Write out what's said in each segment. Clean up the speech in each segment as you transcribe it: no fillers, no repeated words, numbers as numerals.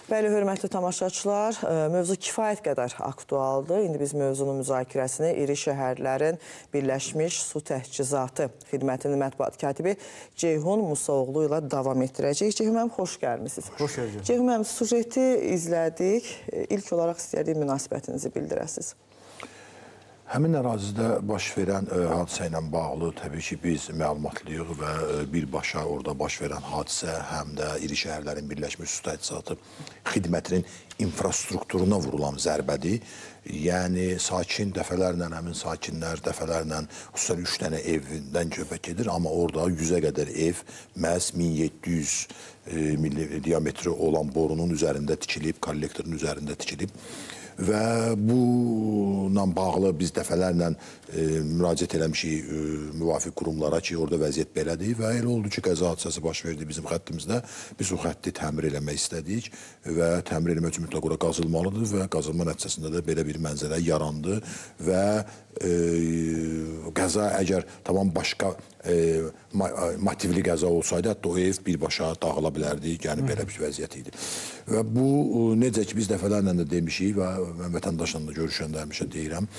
Bəli, hörmətli tamaşaçılar, mövzu kifayət qədər aktualdır. İndi biz mövzunun müzakirəsini iri şəhərlərin Birləşmiş Su Təchizatı Xidmətinin mətbuat katibi Ceyhun Musaoğlu ilə davam etdirəcəyik. Ceyhun mənim, xoş gəlmişsiniz. Xoş gəldiniz. Ceyhun mənim, sujeti izlədik. İlk olaraq istəyərdik münasibətinizi bildirəsiniz. Həmin ərazidə baş verən hadisə ilə bağlı təbii ki, biz məlumatlıyıq və birbaşa orada baş verən hadisə həm də iri şəhərlərin Birləşmiş Su Təchizatı Xidmətinin infrastrukturuna vurulan zərbədir. Yəni, sakin dəfələrlə, həmin sakinlər dəfələrlə, xüsusən 3 dənə evindən söhbət gedir, amma orada 100-ə qədər ev məhz 1700 diametri olan borunun üzərində tikilib, kollektorun üzərində tikilib. Və bununla bağlı biz dəfələrlə müraciət eləmişik müvafiq qurumlara ki, orada vəziyyət belədir və elə oldu ki, qəza hadisəsi baş verdi bizim xəttimizdə. Biz o xətti təmir eləmək istədik və təmir eləmək üçün mütləq ora qazılmalıdır və qazılma nəticəsində də belə bir mənzərə yarandı və qəza əgər tamam başqa motivli qəza olsaydı, hətta o ev birbaşa dağıla bilərdi, yəni belə bir vəziyyət idi. Və bu, necə ki, biz dəfələrlə də demişik və mən vətəndaşla da görüşəndə həmişə deyirəm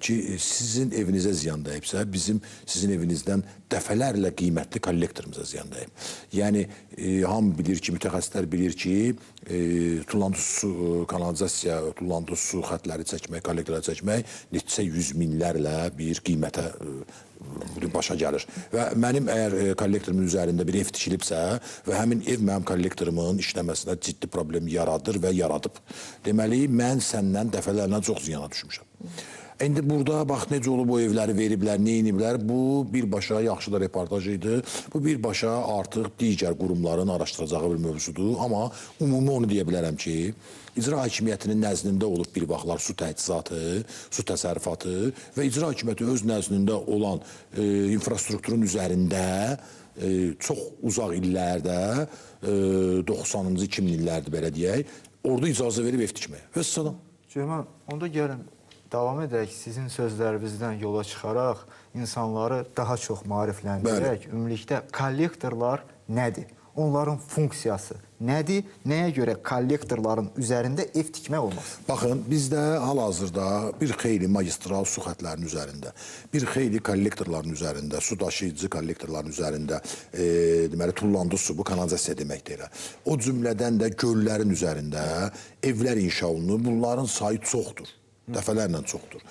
ki, sizin evinizə ziyan dəyibsə, bizim sizin evinizdən dəfələrlə qiymətli kollektorumuza ziyan dəyib. Yəni, hamı bilir ki, mütəxəssislər bilir ki, tullantısı su, kanalizasiya, tullantısı su xətləri çəkmək, kollektorları çəkmək neçə yüz minlərlə bir qiymətə başa gəlir. Və mənim əgər kollektorumun üzərində bir ev tikilibsə və həmin ev mənim kollektorumun işləməsinə ciddi problem yaradır və yaradıb. Deməli, mən səndən dəfələrlə çox ziyana düşmüşəm. İndi burada, bax, necə olub o evləri veriblər, neyiniblər, bu birbaşa yaxşı da reportaj idi. Bu birbaşa artıq digər qurumların araşdıracağı bir mövzudur. Amma ümumi onu deyə bilərəm ki, icra hakimiyyətinin nəzdində olub bir vaxtlar su təchizatı, su təsərrüfatı və icra hakimiyyəti öz nəzdində olan infrastrukturun üzərində çox uzaq illərdə, 90-cı 2000 illərdir belə deyək, orada icazə verib ev tikməyə. Və salam. Ceyhun, onda gəlin davam edək, sizin sözlərinizdən yola çıxaraq insanları daha çox maarifləndirək. Ümumilikdə kollektorlar nədir? Onların funksiyası nədir? Nəyə görə kollektorların üzərində ev tikmək olmaz? Baxın, bizdə hal-hazırda bir xeyli magistral su xətlərinin üzərində, bir xeyli kollektorların üzərində, su daşıyıcı kollektorların üzərində, deməli, tullantı su, bu kanalizasiya deməkdir. O cümlədən də göllərin üzərində evlər inşa olunur. Bunların sayı çoxdur. Dəfələrlə çoxdur.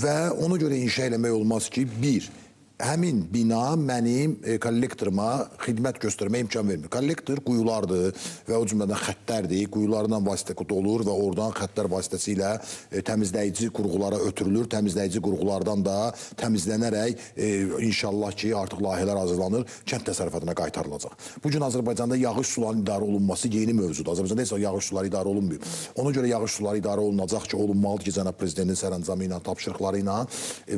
Və ona görə inşa eləmək olmaz ki, bir, həmin bina mənim kollektoruma xidmət göstərmə imkan vermir. Kollektor quyulardır və o cümlədən xəttlərdir. Quyularla vasitə olur və oradan xəttlər vasitəsilə təmizləyici qurğulara ötürülür. Təmizləyici qurğulardan da təmizlənərək inşallah ki, artıq layihələr hazırlanır, kənd təsərrüfatına qaytarılacaq. Bugün Azərbaycanda yağış sularının idarə olunması yeni mövzudur. Azərbaycanda heç yağış suları idarə olunmuyor. Ona görə yağış suları idarə olunacaq ki, olunmalıdır ki, cənab prezidentin sərəncamı ilə, tapşırıqları ilə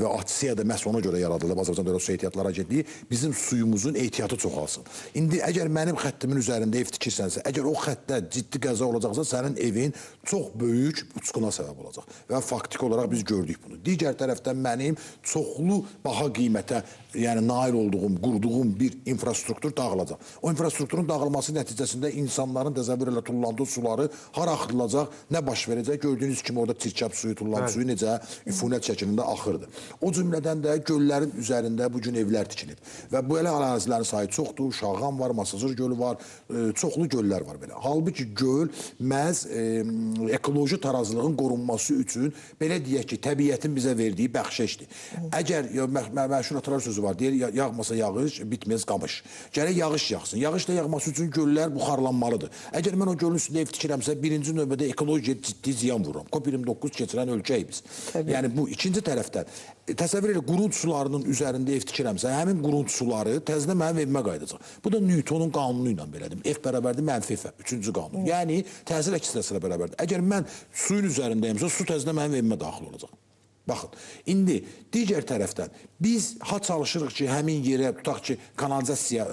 və ATSİA da məhz ona görə yaradılıb. Azərbaycanda su ehtiyatları agentliyi bizim suyumuzun ehtiyatı çoxalsın. İndi əgər mənim xəttimin üzərində ev tikirsənsə, əgər o xəttdə ciddi qəza olacaqsa, sənin evin çox böyük uçquna səbəb olacaq. Və faktiki olaraq biz gördük bunu. Digər tərəfdən mənim çoxlu baha qiymətə, yəni nail olduğum, qurduğum bir infrastruktur dağılacaq. O infrastrukturun dağılması nəticəsində insanların təsəvvür ilə tullantı suları hara axıdılacaq, nə baş verəcək? Gördüyünüz kimi orada çirkab suyu, tullantı suyu necə üfunət şəklində axırdı. O cümlədən də göllərin üzərində bugün evlər tikilib. Və bu elə ərazilərin sayı çoxdur, Şağan var, Masazır gölü var, çoxlu göllər var belə. Halbuki göl məhz ekoloji tarazlığın qorunması üçün, belə deyək ki, təbiətin bizə verdiyi bəxşəşdir. Əgər, məşhur atalar sözü var, deyir, yağmasa yağış, bitməz qamış. Gərək yağış yağsın. Yağışla yağması üçün göllər buxarlanmalıdır. Əgər mən o gölün üstündə ev tikirəmsə, birinci növbədə ekolojiyə ciddi ziyan vururam. COP29 keçirən ölkəyik biz. Yəni, bu ikinci tərəfdən, təsəvvür elə, qurut sularının üzərində ev tikirəmsə, həmin qurut suları təzədən mənim evimə qayıdacaq. Bu da Newtonun qanunu ilə belədir. F bərabərdir, mənfi F, üçüncü qanun. Yəni, təsir əksisləsinə bərabərdir. Əgər mən suyun üzərindəyimsə, su təzədən mənim evimə daxil olacaq. Baxın, indi digər tərəfdən biz çalışırıq ki, həmin yerə tutaq ki, kanalizasiya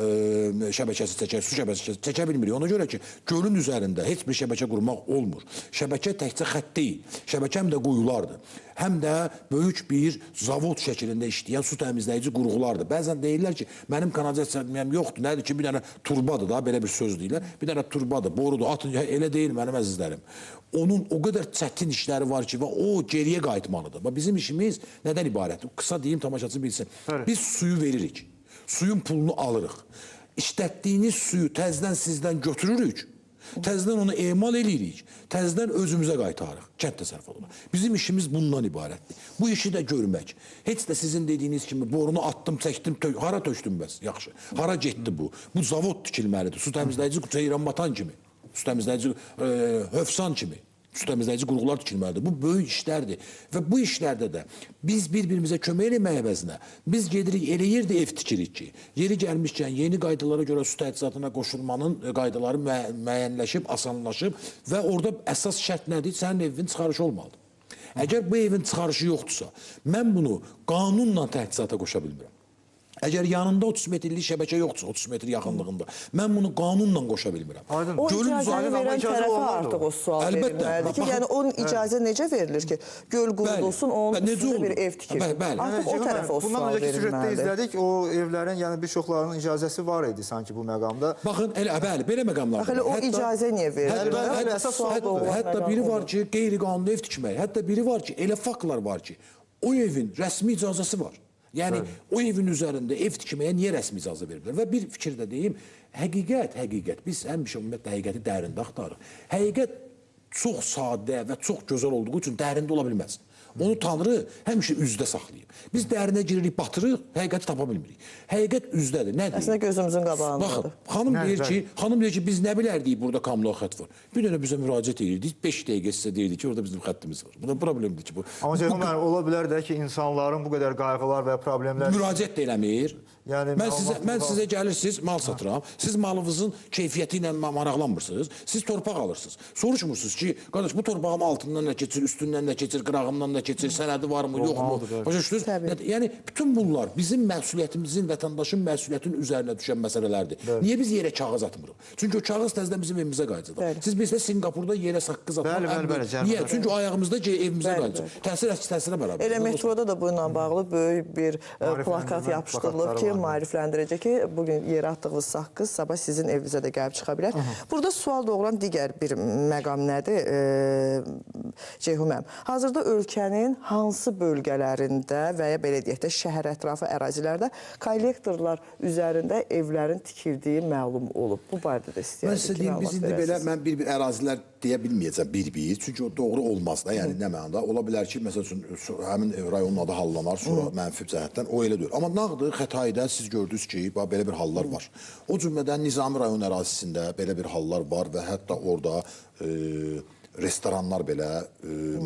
şəbəkəsi çəkək, su şəbəkəsi çəkə bilmirik. Ona görə ki, gölün üzərində heç bir şəbəkə qurmaq olmur. Şəbəkə təkcə xətt deyil, şəbəkə həm də quyulardır. Həm də böyük bir zavod şəklində işləyən su təmizləyici qurğulardır. Bəzən deyirlər ki, mənim kanalizasiyam yoxdur, nədir ki, bir dənə turbadır da, belə bir söz deyirlər. Bir dənə turbadır, borudur, atın, elə deyil mənim əzizlərim. Onun o qədər çətin işləri var ki, və o geriyə qayıtmalıdır. Bizim işimiz nədən ibarətdir? Qısa deyim, tamaşaçı bilsin. Biz suyu veririk, suyun pulunu alırıq. İşlətdiyiniz suyu təzdən sizdən götürürük, təzdən onu emal edirik, təzdən özümüzə qaytarırıq, kənd təsərrüfatına. Bizim işimiz bundan ibarətdir. Bu işi də görmək. Heç də sizin dediyiniz kimi borunu attım, çəkdim, hara tökdüm bəs? Yaxşı. Hara getdi bu? Bu zavod tikilməlidir. Su təmizləyici Ceyranbatan kimi, su təmizləyici Hövsan kimi. Su təmizləyici qurğular tikilməlidir. Bu böyük işlərdir. Və bu işlərdə də biz bir-birimizə kömək eləmək əvəzinə biz gedirik, elə yerdə ev tikirik ki, yeri gəlmişkən yeni qaydalara görə su təchizatına qoşulmanın qaydaları müəyyənləşib, asanlaşıb və orada əsas şərt nədir? Sənin evin çıxarışı olmalıdır. Əgər bu evin çıxarışı yoxdursa, mən bunu qanunla təchizata qoşa bilmirəm. Əgər yanında 30 metrlik şəbəkə yoxdursa, 30 metr yaxınlığında, mən bunu qanunla qoşa bilmirəm. O icazəni verən tərəfə artıq o sual verilməlidir ki, yəni onun icazə necə verilir ki, göl qurulsun, onun üstündə bir ev tikilsin. Artıq o tərəfə o sual bundan öncəki süjetdə verilməlidir. izlədik, o evlərin, yəni bir çoxlarının icazəsi var idi sanki bu məqamda. Baxın, bəli, belə məqamlar var. O icazə niyə verilir? Hətta biri var ki, qeyri-qanuni ev tikmək, hətta biri var ki, elə faktlar var ki, o evin rəsmi icazəsi var. Yəni, o evin üzərində ev tikməyə niyə rəsmi icazə veriblər? Və bir fikir də deyim, həqiqət, biz həmişə ümumiyyətlə həqiqəti dərində axtarırıq. Həqiqət çox sadə və çox gözəl olduğu üçün dərində ola bilməz. Onu Tanrı həmişə üzdə saxlayıb. Biz dərinə giririk, batırıq, həqiqəti tapa bilmirik. Həqiqət üzdədir. Nədir? Əslində gözümüzün qabağındadır. Baxın, xanım deyir ki, biz nə bilərdik burada kamla xətt var. Bir dənə bizə müraciət edirdik, 5 dəqiqə sizə deyirdik ki, orada bizim xəttimiz var. Bu da problemdir ki, bu. Amma Ceyhun müəllim, ola bilər də ki, insanların bu qədər qayğılar və problemlər... Müraciət də eləmir. Yəni, mən sizə gəlirsiniz, mal satıram. Siz malınızın keyfiyyəti ilə maraqlanmırsınız. Siz torpaq alırsınız. Soruşmursunuz ki, qardaş, bu torpağım altından nə keçir, üstündən nə keçir, qırağımdan nə keçir, sənədi varmı, yoxmu? Başa düşdünüz? Yəni, bütün bunlar bizim məsuliyyətimizin, vətəndaşın məsuliyyətinin üzərinə düşən məsələlərdir. Niyə biz yerə kağız atmırıq? Çünki o kağız təzdən bizim evimizə qayıdacaq. Siz bizdə Singapurda yerə saqqız atmaq. Niyə? Çünki ayağımızda evimizə qayıdacaq. Təsir əks təsirə bərabər. Elə metroda da bununla bağlı böyük bir plakat yapışdırılıb ki, maarifləndirəcək ki, bugün yerə atdığınız saqqız sabah sizin evinizə də gəlib çıxa bilər. Burada sual doğuran digər bir məqam nədir? Ceyhun müəllim, hazırda ölkənin hansı bölgələrində və ya belə deyək də şəhər ətrafı ərazilərdə kollektorlar üzərində evlərin tikildiyi məlum olub? Bu barədə də istəyirəm. Mən sizə deyim, biz indi belə, mən bir ərazilər deyə bilməyəcəm bir-bir, çünki o doğru olmaz da, yəni nə mənada. Ola bilər ki, məsəl üçün, həmin rayonun adı hallanar, sonra mənfi cəhətdən o elə deyil. Amma Nağdı, Xətayda siz gördünüz ki, belə bir hallar var. O cümlədən Nizami rayon ərazisində belə bir hallar var və hətta orada restoranlar belə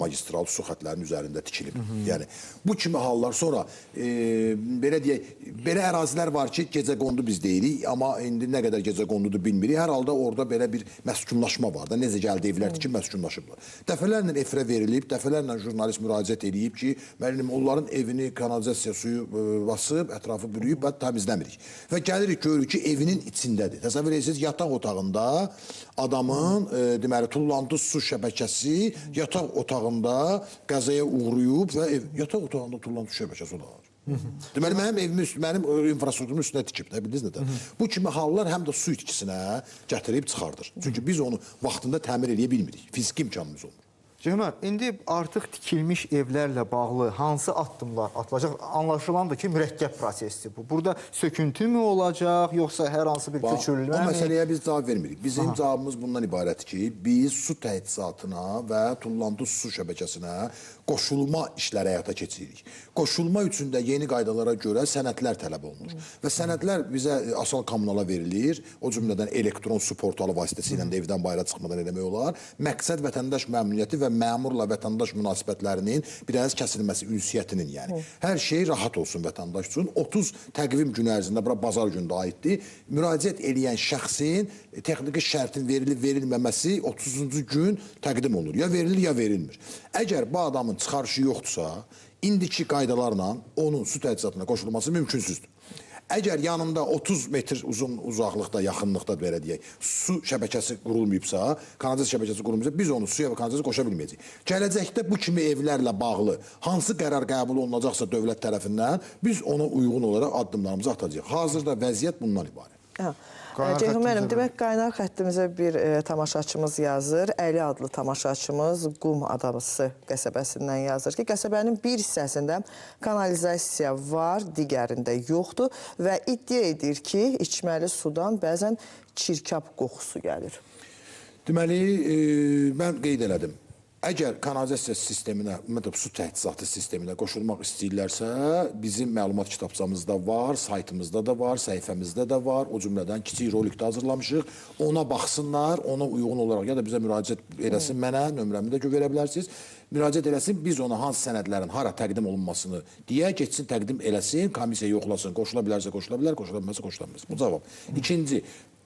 magistral su xətlərinin üzərində tikilib. Yəni, bu kimi hallar sonra, belə deyək, belə ərazilər var ki, gecə qondu biz deyirik, amma indi nə qədər gecə qondudur bilmirik. Hər halda orada belə bir məskunlaşma var da, necə gəldi evlər tikib məskunlaşıblar. Dəfələrlə efirə verilib, dəfələrlə jurnalist müraciət edib ki, müəllim, onların evini kanalizasiya suyu basıb, ətrafı bürüyüb və təmizləmirik. Və gəlirik, görürük ki, evinin içindədir. Təsəvvür edirsiniz, yataq otağında adamın, deməli, tullantı su şəbəkəsi yataq otağında qəzaya uğrayıb və yataq otağında tullantı su şəbəkəsi o da var. Deməli, mənim infrastrukturumun üstünə tikib, bildiniz nə də? Bu kimi hallar həm də su itkisinə gətirib çıxardır. Çünki biz onu vaxtında təmir edə bilmirik. Fiziki imkanımız olmur. Ceyhun, indi artıq tikilmiş evlərlə bağlı hansı addımlar atılacaq? Anlaşılandır ki, mürəkkəb prosesdir bu. Burada söküntü mü olacaq, yoxsa hər hansı bir köçürülmə mi? O məsələyə biz cavab vermirik. Bizim cavabımız bundan ibarətdir ki, biz su təchizatına və tullantı su şəbəkəsinə qoşulma işləri həyata keçiririk. Qoşulma üçün də yeni qaydalara görə sənədlər tələb olunur. Və sənədlər bizə asal kommunala verilir. O cümlədən elektron su portalı vasitəsilə də evdən bayıra çıxmadan eləmək olar. Məqsəd vətəndaş məmnuniyyəti və məmurla vətəndaş münasibətlərinin bir az kəsilməsi, ünsiyyətinin, yəni. Hər şey rahat olsun vətəndaş üçün. 30 təqvim günü ərzində, bura bazar günü aiddir. Müraciət edən şəxsin texniki şərtin verilməməsi 30-cu gün təqdim olunur. Ya verilir, ya verilmir. Əgər bu adamın çıxarışı yoxdursa, indiki qaydalarla onun su təchizatına qoşulması mümkünsüzdür. Əgər yanında 30 metr uzun uzaqlıqda, yaxınlıqda belə deyək, su şəbəkəsi qurulmayıbsa, kanalizasiya şəbəkəsi qurulmayıbsa, biz onu suya və kanalizasiyaya qoşa bilməyəcəyik. Gələcəkdə bu kimi evlərlə bağlı hansı qərar qəbul olunacaqsa dövlət tərəfindən, biz ona uyğun olaraq addımlarımızı atacağıq. Hazırda vəziyyət bundan ibarət. Ceyhun müəllim, demək qaynar xəttimizə bir tamaşaçımız yazır. Əli adlı tamaşaçımız Qum Adası qəsəbəsindən yazır ki, qəsəbənin bir hissəsində kanalizasiya var, digərində yoxdur və iddia edir ki, içməli sudan bəzən çirkab qoxusu gəlir. Deməli, mən qeyd elədim. Əgər kanalizasiya sisteminə, su təchizatı sisteminə qoşulmaq istəyirlərsə, bizim məlumat kitabçamızda var, saytımızda da var, səhifəmizdə də var, o cümlədən kiçik rolik də hazırlamışıq. Ona baxsınlar, ona uyğun olaraq ya da bizə müraciət eləsin, mənə nömrəmi də verə bilərsiniz. Müraciət eləsin, biz ona hansı sənədlərin hara təqdim olunmasını deyə, geçsin, təqdim eləsin, komissiya yoxlasın, qoşula bilərsə qoşula bilər, qoşula bilməsə qoşula bilməz. Bu cavab. İkinci,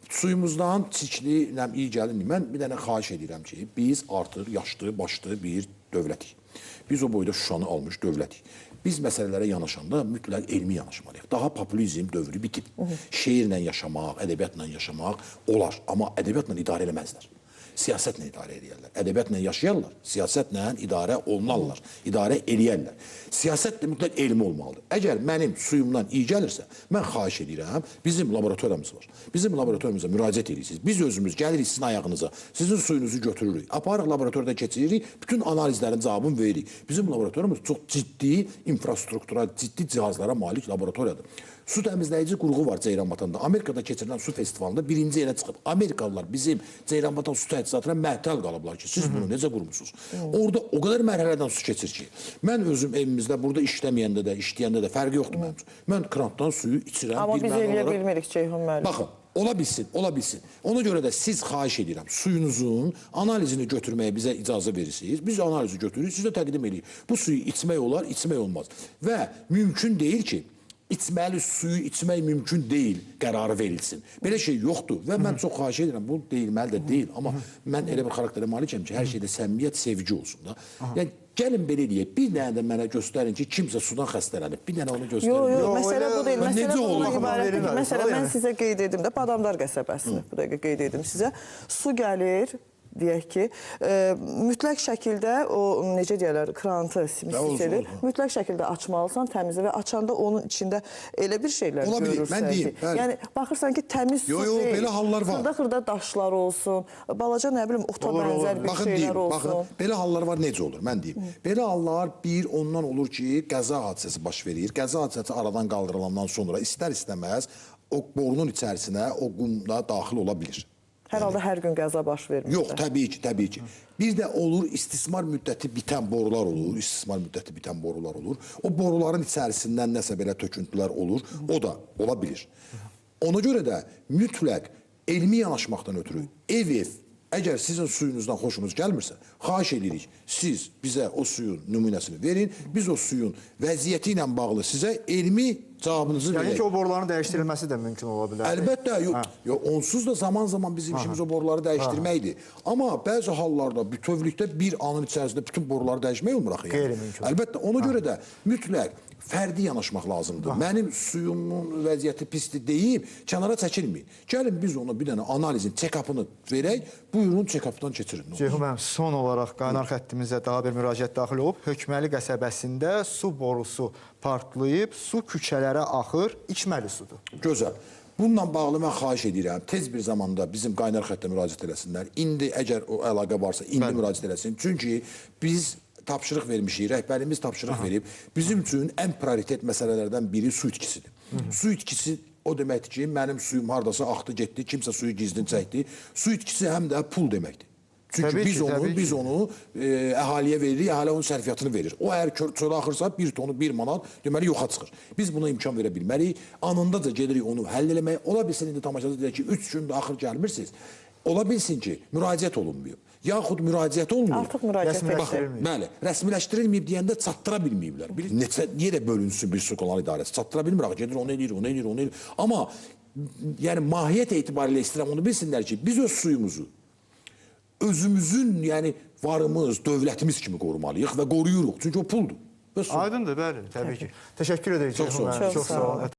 suyumuzdan çirkli, iyi gəlin. Mən bir dənə xahiş edirəm ki, biz artıq yaşlı, başlı bir dövlətik. Biz o boyda Şuşanı almış dövlətik. Biz məsələlərə yanaşanda mütləq elmi yanaşmalıyıq. Daha populizm dövrü bitib. Şeirlə yaşamaq, ədəbiyyatla yaşamaq olar, amma ədəbiyyatla idarə eləməzlər. Siyasətlə idarə edirlər. Ədəbiyyatla yaşayarlar, siyasətlə idarə olunarlar, idarə eləyərlər. Siyasət də mütləq elmi olmalıdır. Əgər mənim suyumdan iyi gəlirsə, mən xahiş edirəm, bizim laboratoriyamız var. Bizim laboratoriyamıza müraciət edirsiniz. Biz özümüz gəlirik sizin ayağınıza, sizin suyunuzu götürürük, aparıq laboratoriyada keçiririk, bütün analizlərin cavabını veririk. Bizim laboratoriyamız çox ciddi infrastruktura, ciddi cihazlara malik laboratoriyadır. Su təmizləyici qurğu var Ceyranbatanda. Amerikada keçirilən su festivalında birinci yerə çıxıb. Amerikalılar bizim Ceyranbatan su təchizatına məhtəl qalıblar ki, siz bunu necə qurmusunuz? Orada o qədər mərhələdən su keçir ki, mən özüm evimizdə, burada işləməyəndə də, işləyəndə də fərqi yoxdur mənim üçün. Mən krantdan suyu içirəm. Amma biz eləyə bilmirik Ceyhun müəllim. Baxın, ola bilsin, ola bilsin. Ona görə də siz xahiş edirəm, suyunuzun analizini götürməyə bizə icazə verirsiniz. Biz analizi götürürük, sizə təqdim edirik. Bu suyu içmək olar, içmək olmaz. Və mümkün deyil ki, içməli suyu içmək mümkün deyil qərarı verilsin. Belə şey yoxdur və mən çox xahiş edirəm, bu deyilməli də deyil. Amma mən elə bir xarakterə malikəm ki, hər şeydə səmimiyyət, sevgi olsun da. Yəni, gəlin belə deyək, bir dənə də mənə göstərin ki, kimsə sudan xəstələnib, bir dənə onu göstərin. Yox, məsələ bu deyil. Məsələ bundan ibarətdir ki, məsələ mən sizə qeyd edim də, Badamdar qəsəbəsini bu dəqiqə qeyd edim sizə. Su gəlir, deyək ki, mütləq şəkildə o, necə deyərlər, krantı, simisidir, mütləq şəkildə açmalısan təmizə və açanda onun içində elə bir şeylər görürsən ki, yəni baxırsan ki, təmiz su deyil, belə hallar var. Xırda-xırda daşlar olsun, balaca, nə bilim, ota bənzər bir şeylər olsun. Baxın, belə hallar var, necə olur, mən deyim. Belə hallar ondan olur ki, qəza hadisəsi baş verir, qəza hadisəsi aradan qaldırılandan sonra istər-istəməz o borunun içərisinə o qumda daxil ola bilir. Hər halda hər gün qəza baş vermir. Yox, təbii ki, təbii ki. Bir də olur, istismar müddəti bitən borular olur, istismar müddəti bitən borular olur. O boruların içərisindən nəsə belə töküntülər olur, o da ola bilir. Ona görə də mütləq elmi yanaşmaqdan ötürü ev, əgər sizin suyunuzdan xoşunuz gəlmirsə, xahiş edirik, siz bizə o suyun nümunəsini verin, biz o suyun vəziyyəti ilə bağlı sizə elmi cavabınızı verək. Yəni ki, o boruların dəyişdirilməsi də mümkün ola bilər. Əlbəttə, onsuz da zaman-zaman bizim işimiz o boruları dəyişdirməkdir. Amma bəzi hallarda bütövlükdə bir anın içərisində bütün boruları dəyişmək olmur axı. Qeyri-mümkün. Əlbəttə, ona görə də mütləq fərdi yanaşmaq lazımdır. Mənim suyumun vəziyyəti pisdir deyib, kənara çəkilməyin. Gəlin biz ona bir dənə analizin check-up'ını verək, buyurun check-up'dan keçirin. Ceyhun müəllim, son olaraq qaynar xəttimizə daha bir müraciət daxil olub. Hökməli qəsəbəsində su borusu partlayıb, su küçələrə axır, içməli sudur. Gözəl. Bununla bağlı mən xahiş edirəm, tez bir zamanda bizim qaynar xəttə müraciət eləsinlər. İndi əgər o əlaqə varsa, indi müraciət eləsin. Çünki biz tapşırıq vermişik, rəhbərimiz tapşırıq verib. Bizim üçün ən prioritet məsələlərdən biri su itkisidir. Su itkisi o deməkdir ki, mənim suyum hardasa axdı, getdi, kimsə suyu gizlin çəkdi. Su itkisi həm də pul deməkdir. Çünki biz onu əhaliyə veririk, əhali onun sərfiyyatını verir. O əgər çölə axırsa 1 tonu 1 manat deməli yoxa çıxır. Biz buna imkan verə bilmərik. Anındaca gedirik onu həll eləməyə. Ola bilsin indi tamaşaçı deyək ki, 3 gündə axır gəlmirsiniz. Ola bilsin ki, müraciət olunmuyor. Yaxud müraciət olunur. Artıq müraciət Rəsmiləşdirilməyib. Bəli, rəsmiləşdirilməyib deyəndə çatdıra bilməyiblər. Niyə də bölünsün bir su kanal idarəsi? Çatdıra bilmir, gedir onu eləyir. Amma yəni mahiyyət etibarilə istəyirəm onu bilsinlər ki, biz öz suyumuzu özümüzün, yəni varımız, dövlətimiz kimi qorumalıyıq və qoruyuruq. Çünki o puldur. Aydındır, bəli, təbii ki. Təşəkkür edirik. Çox sağ olun. Çox sağ olun.